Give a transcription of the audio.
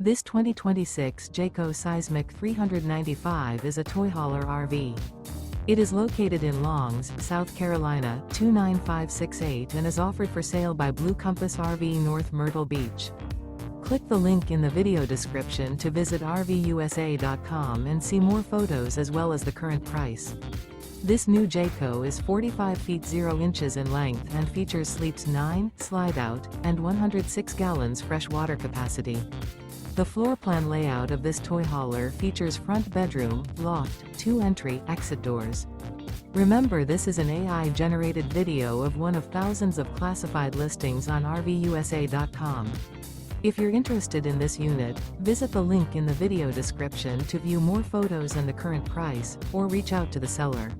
This 2026 Jayco Seismic 395 is a toy hauler RV. It is located in Longs, South Carolina, 29568 and is offered for sale by Blue Compass RV North Myrtle Beach. Click the link in the video description to visit RVUSA.com and see more photos as well as the current price. This new Jayco is 45 feet 0 inches in length and features sleeps 9, Slideout, and 106 gallons fresh water capacity. The floor plan layout of this toy hauler features front bedroom, loft, 2 entry, exit doors. Remember, this is an AI-generated video of one of thousands of classified listings on RVUSA.com. If you're interested in this unit, visit the link in the video description to view more photos and the current price, or reach out to the seller.